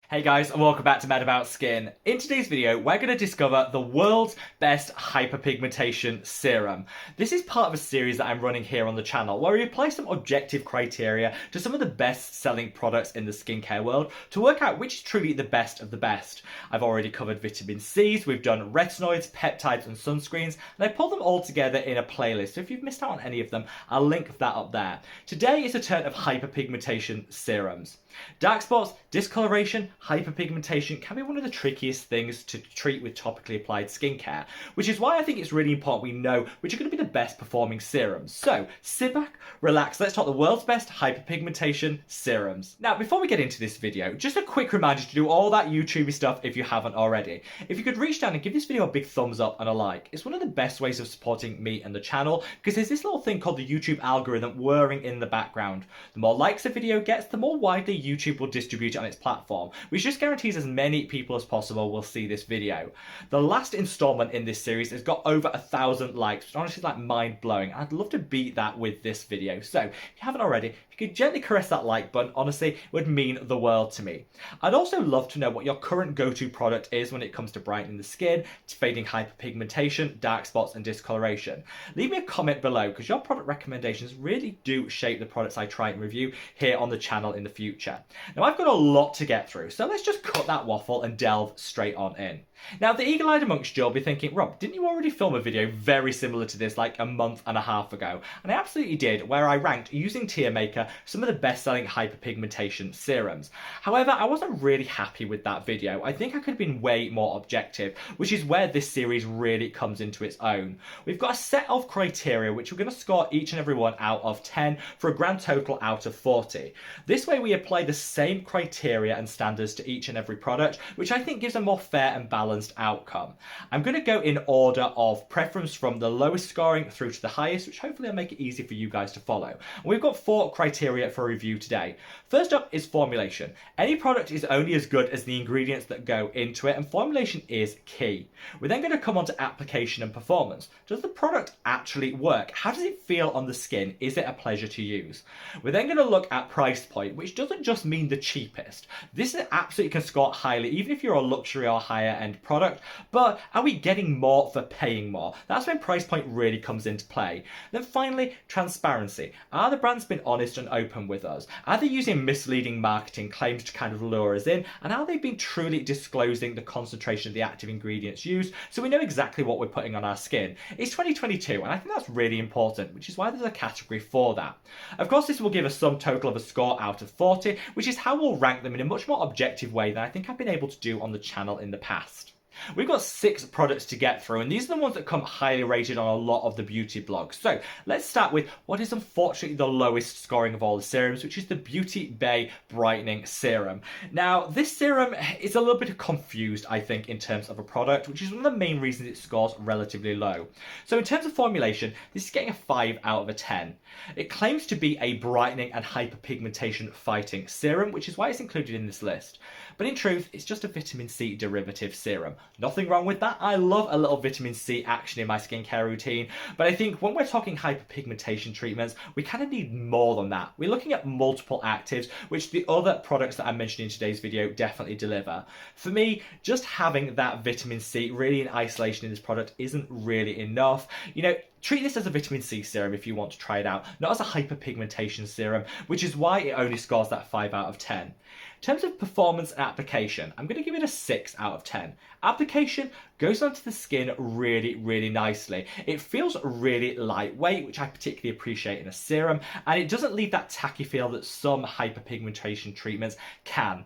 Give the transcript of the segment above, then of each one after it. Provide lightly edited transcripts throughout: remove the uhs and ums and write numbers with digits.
Hey guys, and welcome back to Mad About Skin. In today's video, we're going to discover the world's best hyperpigmentation serum. This is part of a series that I'm running here on the channel where we apply some objective criteria to some of the best-selling products in the skincare world to work out which is truly the best of the best. I've already covered vitamin C's, we've done retinoids, peptides and sunscreens, and I pulled them all together in a playlist, so if you've missed out on any of them, I'll link that up there. Today is a turn of hyperpigmentation serums. Dark spots, discoloration, hyperpigmentation can be one of the trickiest things to treat with topically applied skincare, which is why I think it's really important we know which are going to be the best performing serums. So sit back, relax, let's talk the world's best hyperpigmentation serums. Now before we get into this video, just a quick reminder to do all that YouTubey stuff if you haven't already. If you could reach down and give this video a big thumbs up and a like, it's one of the best ways of supporting me and the channel because there's this little thing called the YouTube algorithm whirring in the background. The more likes a video gets, the more widely YouTube will distribute it on its platform, which just guarantees as many people as possible will see this video. The last installment in this series has got over 1,000 likes, which honestly is like mind-blowing. I'd love to beat that with this video. So if you haven't already, if you could gently caress that like button, honestly, it would mean the world to me. I'd also love to know what your current go-to product is when it comes to brightening the skin, fading hyperpigmentation, dark spots and discoloration. Leave me a comment below because your product recommendations really do shape the products I try and review here on the channel in the future. Now I've got a lot to get through, so let's just cut that waffle and delve straight on in. Now the eagle-eyed amongst you will be thinking, Rob, didn't you already film a video very similar to this like a month and a half ago? And I absolutely did, where I ranked, using Tear Maker, some of the best-selling hyperpigmentation serums. However, I wasn't really happy with that video. I think I could have been way more objective, which is where this series really comes into its own. We've got a set of criteria which we're going to score each and every one out of 10 for a grand total out of 40. This way we apply the same criteria and standards to each and every product, which I think gives a more fair and balanced outcome. I'm going to go in order of preference from the lowest scoring through to the highest, which hopefully will make it easy for you guys to follow. And we've got 4 criteria for review today. First up is formulation. Any product is only as good as the ingredients that go into it, and formulation is key. We're then going to come on to application and performance. Does the product actually work? How does it feel on the skin? Is it a pleasure to use? We're then going to look at price point, which doesn't just mean the cheapest. This absolutely can score highly, even if you're a luxury or higher end product, but are we getting more for paying more? That's when price point really comes into play. Then finally, transparency. Are the brands been honest and open with us? Are they using misleading marketing claims to kind of lure us in? And are they been truly disclosing the concentration of the active ingredients used so we know exactly what we're putting on our skin? It's 2022 and I think that's really important, which is why there's a category for that. Of course, this will give us some total of a score out of 40, which is how we'll rank them in a much more objective way than I think I've been able to do on the channel in the past. We've got 6 products to get through, and these are the ones that come highly rated on a lot of the beauty blogs. So let's start with what is unfortunately the lowest scoring of all the serums, which is the Beauty Bay Brightening Serum. Now, this serum is a little bit confused, I think, in terms of a product, which is one of the main reasons it scores relatively low. So in terms of formulation, this is getting a 5 out of 10. It claims to be a brightening and hyperpigmentation fighting serum, which is why it's included in this list. But in truth, it's just a vitamin C derivative serum. Nothing wrong with that. I love a little vitamin C action in my skincare routine, but I think when we're talking hyperpigmentation treatments, we kind of need more than that. We're looking at multiple actives, which the other products that I mentioned in today's video definitely deliver. For me, just having that vitamin C really in isolation in this product isn't really enough. You know, treat this as a vitamin C serum if you want to try it out, not as a hyperpigmentation serum, which is why it only scores that 5 out of 10. In terms of performance and application, I'm going to give it a 6 out of 10. Application goes onto the skin really, really nicely. It feels really lightweight, which I particularly appreciate in a serum, and it doesn't leave that tacky feel that some hyperpigmentation treatments can.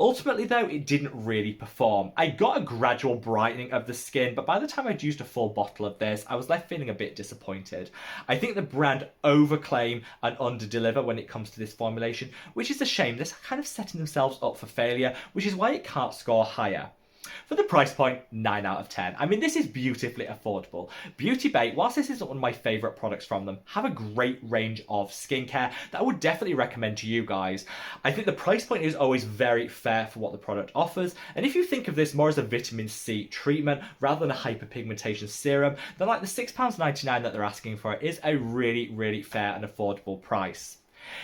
Ultimately though, it didn't really perform. I got a gradual brightening of the skin, but by the time I'd used a full bottle of this, I was left feeling a bit disappointed. I think the brand overclaim and underdeliver when it comes to this formulation, which is a shame. They're kind of setting themselves up for failure, which is why it can't score higher. For the price point, 9 out of 10. I mean, this is beautifully affordable. Beauty Bay, whilst this isn't one of my favourite products from them, have a great range of skincare that I would definitely recommend to you guys. I think the price point is always very fair for what the product offers, and if you think of this more as a vitamin C treatment rather than a hyperpigmentation serum, then like the £6.99 that they're asking for it is a really, really fair and affordable price.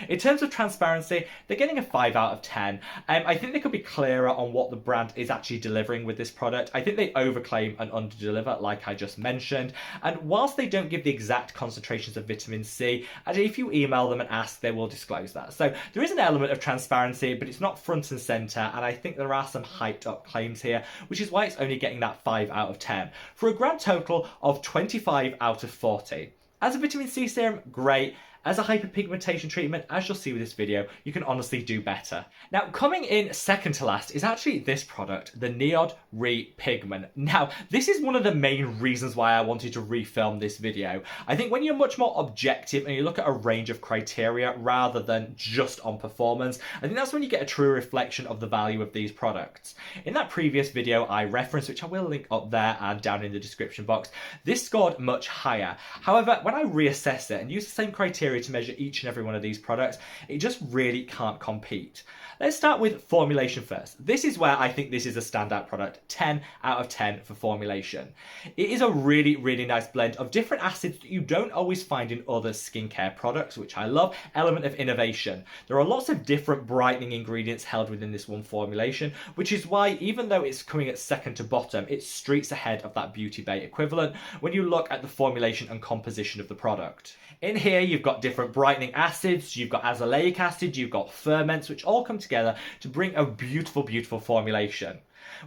In terms of transparency, they're getting a 5 out of 10. I think they could be clearer on what the brand is actually delivering with this product. I think they overclaim and underdeliver, like I just mentioned. And whilst they don't give the exact concentrations of vitamin C, actually if you email them and ask, they will disclose that. So there is an element of transparency, but it's not front and center. And I think there are some hyped up claims here, which is why it's only getting that 5 out of 10 for a grand total of 25 out of 40. As a vitamin C serum, great. As a hyperpigmentation treatment, as you'll see with this video, you can honestly do better. Now, coming in second to last is actually this product, the NIOD Re-Pigment. Now, this is one of the main reasons why I wanted to refilm this video. I think when you're much more objective and you look at a range of criteria rather than just on performance, I think that's when you get a true reflection of the value of these products. In that previous video I referenced, which I will link up there and down in the description box, this scored much higher. However, when I reassess it and use the same criteria to measure each and every one of these products, it just really can't compete. Let's start with formulation first. This is where I think this is a standout product. 10 out of 10 for formulation. It is a really, really nice blend of different acids that you don't always find in other skincare products, which I love. Element of innovation. There are lots of different brightening ingredients held within this one formulation, which is why even though it's coming at second to bottom, it's streets ahead of that Beauty Bay equivalent when you look at the formulation and composition of the product. In here, you've got different brightening acids, you've got azelaic acid, you've got ferments, which all come together to bring a beautiful, beautiful formulation.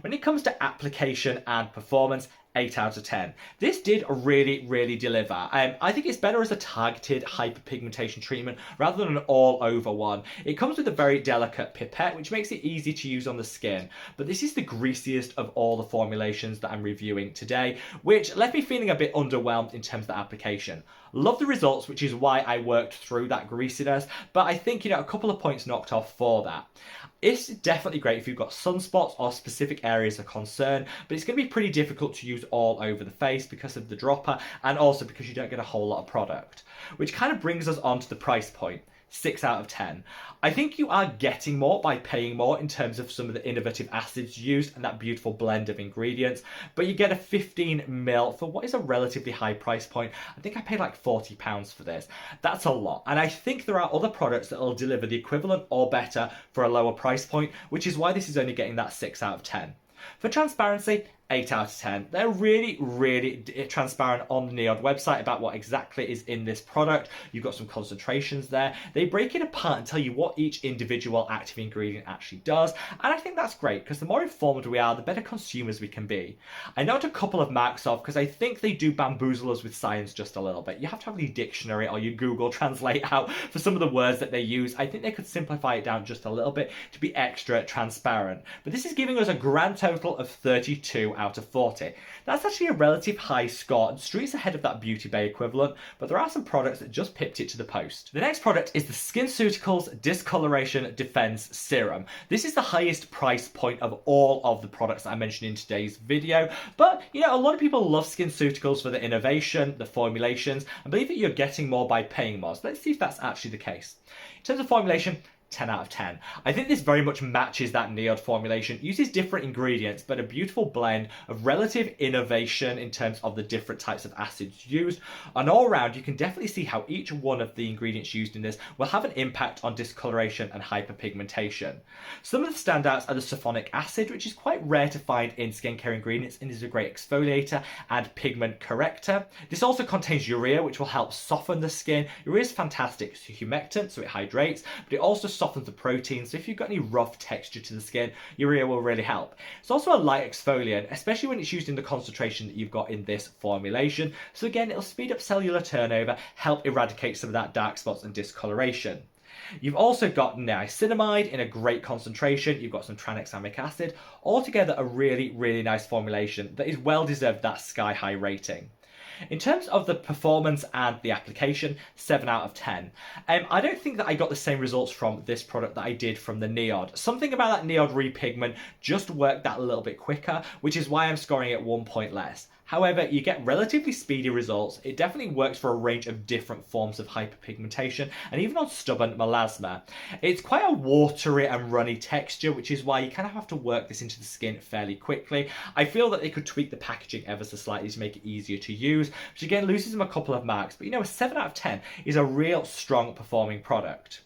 When it comes to application and performance, 8 out of 10. This did really, really deliver. I think it's better as a targeted hyperpigmentation treatment rather than an all-over one. It comes with a very delicate pipette, which makes it easy to use on the skin. But this is the greasiest of all the formulations that I'm reviewing today, which left me feeling a bit underwhelmed in terms of the application. Love the results, which is why I worked through that greasiness, but I think, a couple of points knocked off for that. It's definitely great if you've got sunspots or specific areas of concern, but it's going to be pretty difficult to use all over the face because of the dropper and also because you don't get a whole lot of product. Which kind of brings us on to the price point. 6 out of 10. I think you are getting more by paying more in terms of some of the innovative acids used and that beautiful blend of ingredients, but you get a 15ml for what is a relatively high price point. I think I paid like £40 for this. That's a lot, and I think there are other products that will deliver the equivalent or better for a lower price point, which is why this is only getting that 6 out of 10. For transparency, 8 out of 10. They're really, really transparent on the NIOD website about what exactly is in this product. You've got some concentrations there. They break it apart and tell you what each individual active ingredient actually does. And I think that's great because the more informed we are, the better consumers we can be. I note a couple of marks off because I think they do bamboozle us with science just a little bit. You have to have the dictionary or you Google Translate out for some of the words that they use. I think they could simplify it down just a little bit to be extra transparent. But this is giving us a grand total of 32 out of 40. That's actually a relative high score and streets ahead of that Beauty Bay equivalent, but there are some products that just pipped it to the post. The next product is the SkinCeuticles Discoloration Defense Serum. This is the highest price point of all of the products that I mentioned in today's video, but a lot of people love SkinCeuticles for the innovation, the formulations, and believe that you're getting more by paying more. So let's see if that's actually the case. In terms of formulation, 10 out of 10. I think this very much matches that NIOD formulation. Uses different ingredients, but a beautiful blend of relative innovation in terms of the different types of acids used. And all around, you can definitely see how each one of the ingredients used in this will have an impact on discoloration and hyperpigmentation. Some of the standouts are the sulfonic acid, which is quite rare to find in skincare ingredients and is a great exfoliator and pigment corrector. This also contains urea, which will help soften the skin. Urea is fantastic. It's a humectant, so it hydrates, but it also softens the protein, so if you've got any rough texture to the skin, urea will really help. It's also a light exfoliant, especially when it's used in the concentration that you've got in this formulation. So again, it'll speed up cellular turnover, help eradicate some of that dark spots and discoloration. You've also got niacinamide in a great concentration. You've got some tranexamic acid. Altogether, a really, really nice formulation that is well deserved that sky high rating. In terms of the performance and the application, 7 out of 10. I don't think that I got the same results from this product that I did from the NIOD. Something about that NIOD Re-Pigment just worked that a little bit quicker, which is why I'm scoring it 1 point less. However, you get relatively speedy results. It definitely works for a range of different forms of hyperpigmentation and even on stubborn melasma. It's quite a watery and runny texture, which is why you kind of have to work this into the skin fairly quickly. I feel that they could tweak the packaging ever so slightly to make it easier to use, which again loses them a couple of marks. But a 7 out of 10 is a real strong performing product.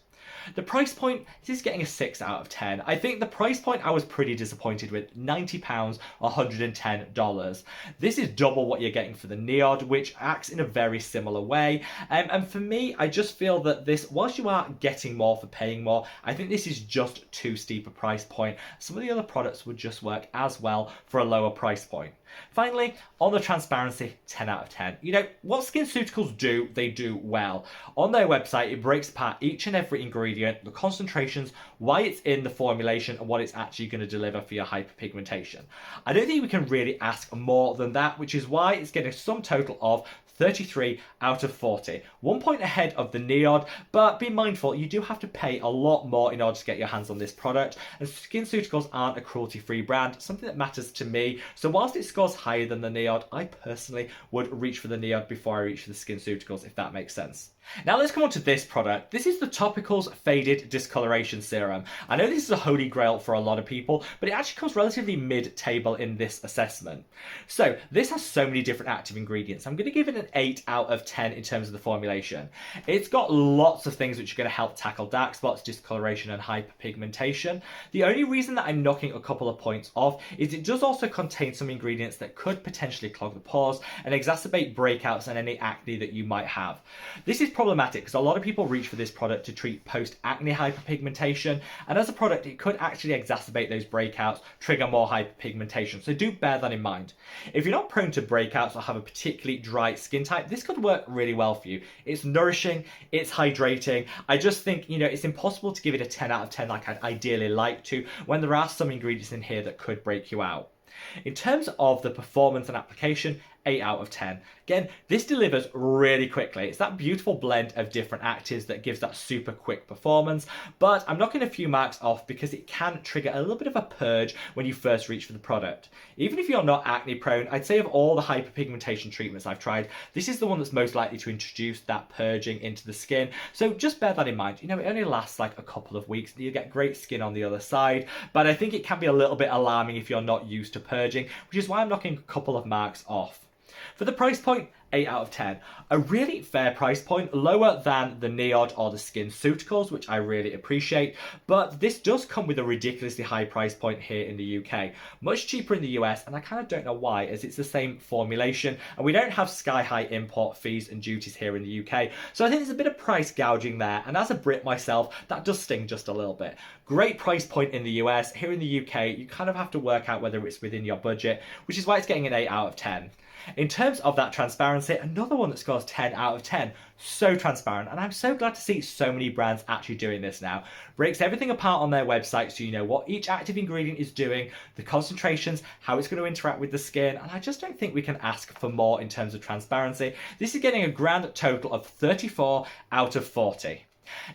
The price point, this is getting a 6 out of 10. I think the price point I was pretty disappointed with, £90, $110. This is double what you're getting for the NIOD, which acts in a very similar way. And for me, I just feel that this, whilst you are getting more for paying more, I think this is just too steep a price point. Some of the other products would just work as well for a lower price point. Finally, on the transparency, 10 out of 10. You know, what SkinCeuticals do, they do well. On their website, it breaks apart each and every ingredient, the concentrations, why it's in the formulation, and what it's actually going to deliver for your hyperpigmentation. I don't think we can really ask more than that, which is why it's getting a sum total of 33 out of 40. 1 point ahead of the NIOD, but be mindful, you do have to pay a lot more in order to get your hands on this product, and SkinCeuticals aren't a cruelty-free brand, something that matters to me. So whilst it scores higher than the NIOD, I personally would reach for the NIOD before I reach for the SkinCeuticals, if that makes sense. Now let's come on to this product. This is the Topicals Faded Discoloration Serum. I know this is a holy grail for a lot of people, but it actually comes relatively mid-table in this assessment. So this has so many different active ingredients. I'm going to give it an 8 out of 10 in terms of the formulation. It's got lots of things which are going to help tackle dark spots, discoloration and hyperpigmentation. The only reason that I'm knocking a couple of points off is it does also contain some ingredients that could potentially clog the pores and exacerbate breakouts and any acne that you might have. This is problematic because a lot of people reach for this product to treat post-acne hyperpigmentation, and as a product it could actually exacerbate those breakouts, trigger more hyperpigmentation, so do bear that in mind. If you're not prone to breakouts or have a particularly dry skin type, this could work really well for you. It's nourishing, it's hydrating. I just think, you know, it's impossible to give it a 10 out of 10 like I'd ideally like to when there are some ingredients in here that could break you out. In terms of the performance and application, 8 out of 10. Again, this delivers really quickly. It's that beautiful blend of different actives that gives that super quick performance, but I'm knocking a few marks off because it can trigger a little bit of a purge when you first reach for the product. Even if you're not acne prone, I'd say of all the hyperpigmentation treatments I've tried, this is the one that's most likely to introduce that purging into the skin. So just bear that in mind. You know, it only lasts like a couple of weeks. You get great skin on the other side, but I think it can be a little bit alarming if you're not used to purging, which is why I'm knocking a couple of marks off. For the price point, 8 out of 10. A really fair price point, lower than the NIOD or the SkinCeuticals, which I really appreciate, but this does come with a ridiculously high price point here in the UK. Much cheaper in the US, and I kind of don't know why, as it's the same formulation, and we don't have sky-high import fees and duties here in the UK, so I think there's a bit of price gouging there, and as a Brit myself, that does sting just a little bit. Great price point in the US. Here in the UK, you kind of have to work out whether it's within your budget, which is why it's getting an 8 out of 10. In terms of that transparency, another one that scores 10 out of 10. So transparent, and I'm so glad to see so many brands actually doing this now. Breaks everything apart on their website so you know what each active ingredient is doing, the concentrations, how it's going to interact with the skin, and I just don't think we can ask for more in terms of transparency. This is getting a grand total of 34 out of 40.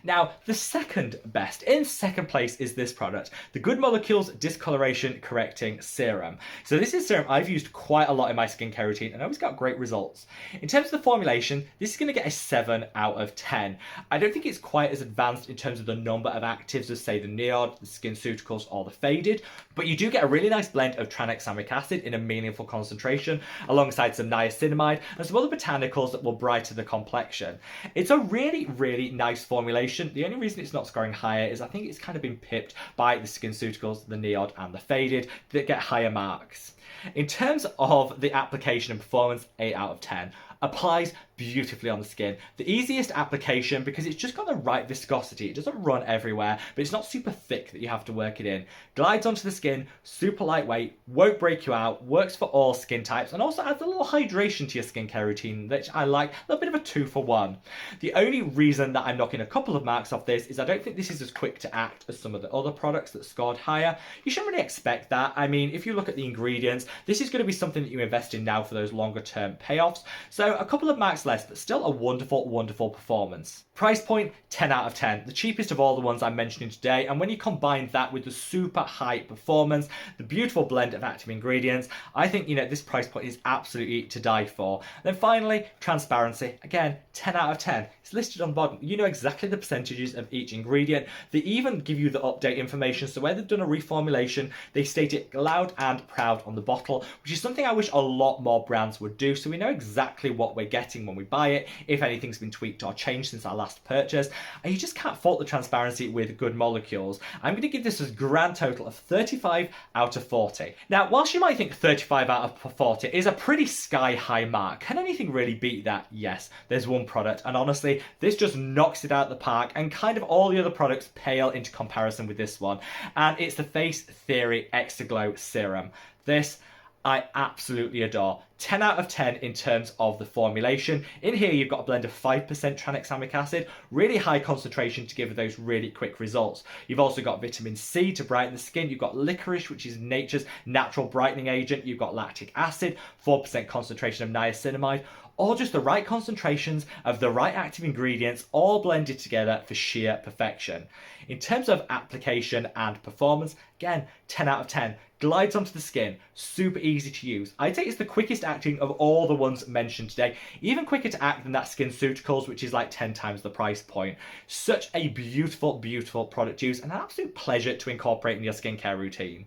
Now, the second best, in second place, is this product, the Good Molecules Discoloration Correcting Serum. So this is a serum I've used quite a lot in my skincare routine and I always got great results. In terms of the formulation, this is going to get a 7 out of 10. I don't think it's quite as advanced in terms of the number of actives as, say, the NIOD, the SkinCeuticals, or the Faded, but you do get a really nice blend of tranexamic acid in a meaningful concentration, alongside some niacinamide and some other botanicals that will brighten the complexion. It's a really, really nice formulation. The only reason it's not scoring higher is I think it's kind of been pipped by the SkinCeuticals, the NIOD and the Faded that get higher marks. In terms of the application and performance, 8 out of 10. Applies beautifully on the skin. The easiest application because it's just got the right viscosity. It doesn't run everywhere, but it's not super thick that you have to work it in. Glides onto the skin, super lightweight, won't break you out, works for all skin types, and also adds a little hydration to your skincare routine, which I like, a little bit of a 2 for 1. The only reason that I'm knocking a couple of marks off this is I don't think this is as quick to act as some of the other products that scored higher. You shouldn't really expect that. I mean, if you look at the ingredients, this is going to be something that you invest in now for those longer term payoffs. So a couple of marks less, but still a wonderful, wonderful performance. Price point, 10 out of 10. The cheapest of all the ones I'm mentioning today, and when you combine that with the super high performance, the beautiful blend of active ingredients, I think, you know, this price point is absolutely to die for. Then finally, transparency. Again, 10 out of 10. It's listed on the bottom. You know exactly the percentages of each ingredient. They even give you the update information, so where they've done a reformulation, they state it loud and proud on the bottle, which is something I wish a lot more brands would do, so we know exactly what we're getting when we buy it, if anything's been tweaked or changed since our last purchase, and you just can't fault the transparency with Good Molecules. I'm going to give this a grand total of 35 out of 40. Now, whilst you might think 35 out of 40 is a pretty sky-high mark, can anything really beat that? Yes, there's one product, and honestly, this just knocks it out of the park, and kind of all the other products pale into comparison with this one, and it's the Face Theory Exaglow Serum. This I absolutely adore. 10 out of 10 in terms of the formulation. In here you've got a blend of 5% tranexamic acid, really high concentration to give those really quick results. You've also got vitamin C to brighten the skin. You've got licorice, which is nature's natural brightening agent. You've got lactic acid, 4% concentration of niacinamide. All just the right concentrations of the right active ingredients, all blended together for sheer perfection. In terms of application and performance, again, 10 out of 10. Glides onto the skin, super easy to use. I'd say it's the quickest acting of all the ones mentioned today, even quicker to act than that skinceuticals, which is like 10 times the price point. Such a beautiful, beautiful product to use, and an absolute pleasure to incorporate in your skincare routine.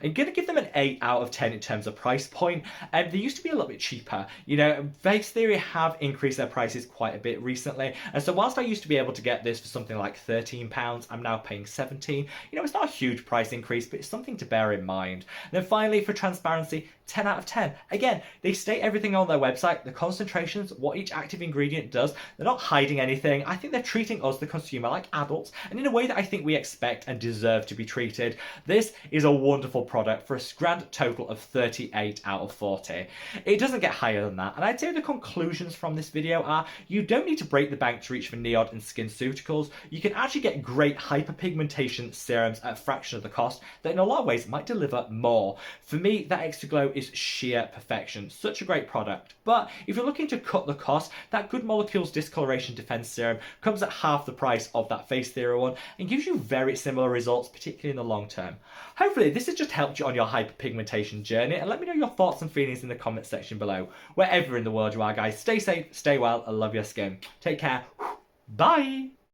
I'm going to give them an 8 out of 10 in terms of price point. They used to be a little bit cheaper. You know, Face Theory have increased their prices quite a bit recently, and so whilst I used to be able to get this for something like £13, I'm now paying £17. You know, it's not a huge price increase, but it's something to bear in mind. And then finally, for transparency, 10 out of 10. Again, they state everything on their website, the concentrations, what each active ingredient does. They're not hiding anything. I think they're treating us, the consumer, like adults, and in a way that I think we expect and deserve to be treated. This is a wonderful product for a grand total of 38 out of 40. It doesn't get higher than that, and I'd say the conclusions from this video are you don't need to break the bank to reach for NIOD and skinceuticals. You can actually get great hyperpigmentation serums at a fraction of the cost that in a lot of ways might deliver more. For me, that Exaglow is sheer perfection. Such a great product. But if you're looking to cut the cost, that Good Molecules Discoloration Defense Serum comes at half the price of that Face Theory one and gives you very similar results, particularly in the long term. Hopefully this has just helped you on your hyperpigmentation journey, and let me know your thoughts and feelings in the comment section below. Wherever in the world you are, guys, stay safe, stay well, and love your skin. Take care. Bye!